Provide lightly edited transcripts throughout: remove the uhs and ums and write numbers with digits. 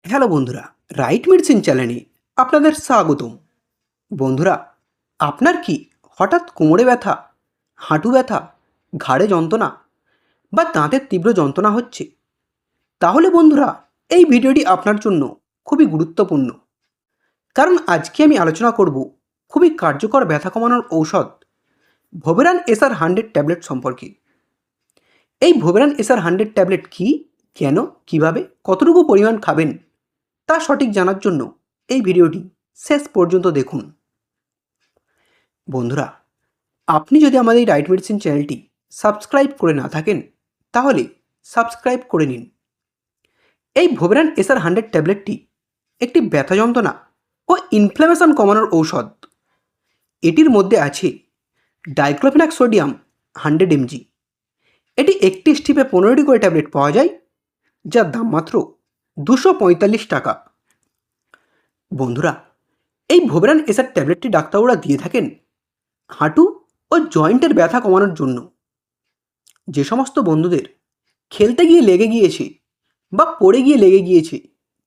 Hello বন্ধুরা, right medicine চ্যানেলে আপনাদের স্বাগতম। বন্ধুরা, আপনার কি হঠাৎ কোমরে ব্যথা, হাঁটু ব্যথা, ঘাড়ে যন্ত্রণা বা দাঁতের তীব্র যন্ত্রণা হচ্ছে? তাহলে বন্ধুরা, এই ভিডিওটি আপনার জন্য খুবই গুরুত্বপূর্ণ। কারণ আজকে আমি আলোচনা করব খুবই কার্যকর ব্যথা কমানোর ঔষধ ভোভেরান এসআর 100 ট্যাবলেট সম্পর্কে। এই ভোভেরান এসআর 100 ট্যাবলেট কি, কেন, কিভাবে, কতটুকু পরিমাণ খাবেন তা সঠিক জানার জন্য এই ভিডিওটি শেষ পর্যন্ত দেখুন। বন্ধুরা, আপনি যদি আমাদের এই রাইট মেডিসিন চ্যানেলটি সাবস্ক্রাইব করে না থাকেন তাহলে সাবস্ক্রাইব করে নিন। এই ভোভেরান এসআর 100 ট্যাবলেটটি একটি ব্যথা যন্ত্রণা ও ইনফ্ল্যামেশন কমানোর ঔষধ। এটির মধ্যে আছে ডাইক্লোফেনাক সোডিয়াম 100 mg। এটি একটি স্টিপে 15টি করে ট্যাবলেট পাওয়া যায়, যার দাম মাত্র 245 টাকা। বন্ধুরা, এই ভোভেরান এসআর ট্যাবলেটটি ডাক্তাররা দিয়ে থাকেন হাঁটু ও জয়েন্টের ব্যথা কমানোর জন্য। যে সমস্ত বন্ধুদের খেলতে গিয়ে লেগে গিয়েছে বা পড়ে গিয়ে লেগে গিয়েছে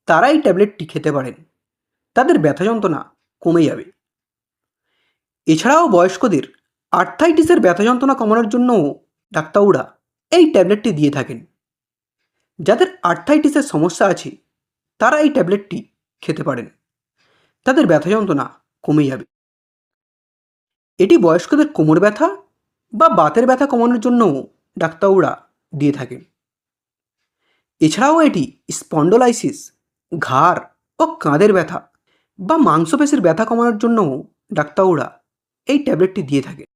তারা এই ট্যাবলেটটি খেতে পারেন, তাদের ব্যথা যন্ত্রণা কমে যাবে। এছাড়াও বয়স্কদের আর্থ্রাইটিসের ব্যথা যন্ত্রণা কমানোর জন্যও ডাক্তাররা এই ট্যাবলেটটি দিয়ে থাকেন। যাদের আর্থ্রাইটিসের সমস্যা আছে তারা এই ট্যাবলেটটি খেতে পারেন, তাদের ব্যথা যন্ত্রণা কমে যাবে। এটি বয়স্কদের কোমর ব্যথা বা বাতের ব্যথা কমানোর জন্যও ডাক্তাররা দিয়ে থাকেন। এছাড়াও এটি স্পন্ডোলাইসিস, ঘাড় ও কাঁধের ব্যথা বা মাংসপেশির ব্যথা কমানোর জন্যও ডাক্তাররা এই ট্যাবলেটটি দিয়ে থাকেন।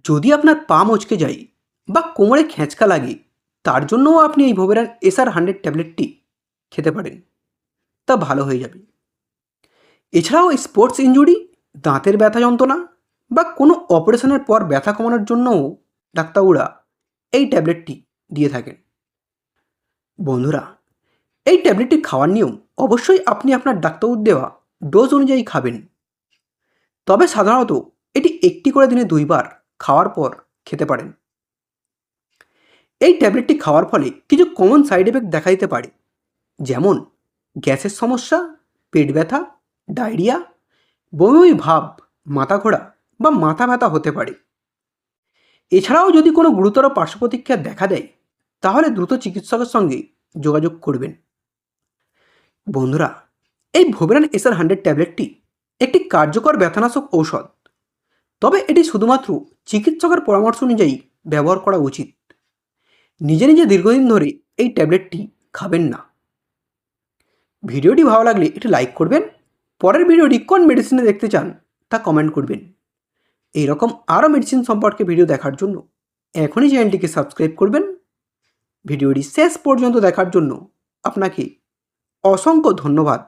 যদি আপনার পা মচকে যায় বা কোমরে খেঁচকা লাগে, তার জন্যও আপনি এই ভোভেরান এসআর 100 ট্যাবলেটটি খেতে পারেন, তা ভালো হয়ে যাবে। এছাড়াও স্পোর্টস ইনজুরি, দাঁতের ব্যথা যন্ত্রণা বা কোনো অপারেশনের পর ব্যথা কমানোর জন্যও ডাক্তাররা এই ট্যাবলেটটি দিয়ে থাকেন। বন্ধুরা, এই ট্যাবলেটটি খাওয়ার নিয়ম অবশ্যই আপনি আপনার ডাক্তারবাবুর দেওয়া ডোজ অনুযায়ী খাবেন। তবে সাধারণত এটি একটি করে দিনে 2 বার খাওয়ার পর খেতে পারেন। এই ট্যাবলেটটি খাওয়ার ফলে কিছু কমন সাইড এফেক্ট দেখা দিতে পারে, যেমন গ্যাসের সমস্যা, পেট ব্যথা, ডায়রিয়া, বমি বমি ভাব, মাথা ঘোরা বা মাথা ব্যথা হতে পারে। এছাড়াও যদি কোনো গুরুতর পার্শ্ব প্রতিক্রিয়া দেখা দেয় তাহলে দ্রুত চিকিৎসকের সঙ্গে যোগাযোগ করবেন। বন্ধুরা, এই ভোভেরান এসআর 100 ট্যাবলেটটি একটি কার্যকর ব্যথানাশক ঔষধ, তবে এটি শুধুমাত্র চিকিৎসকের পরামর্শ অনুযায়ী ব্যবহার করা উচিত। নিজে নিজে দীর্ঘদিন ধরে এই ট্যাবলেটটি খাবেন না। ভিডিওটি ভালো লাগলে একটি লাইক করবেন। পরের ভিডিওটি কোন মেডিসিনে দেখতে চান তা কমেন্ট করবেন। এইরকম আরও মেডিসিন সম্পর্কে ভিডিও দেখার জন্য এখনই চ্যানেলটিকে সাবস্ক্রাইব করবেন। ভিডিওটি শেষ পর্যন্ত দেখার জন্য আপনাকে অসংখ্য ধন্যবাদ।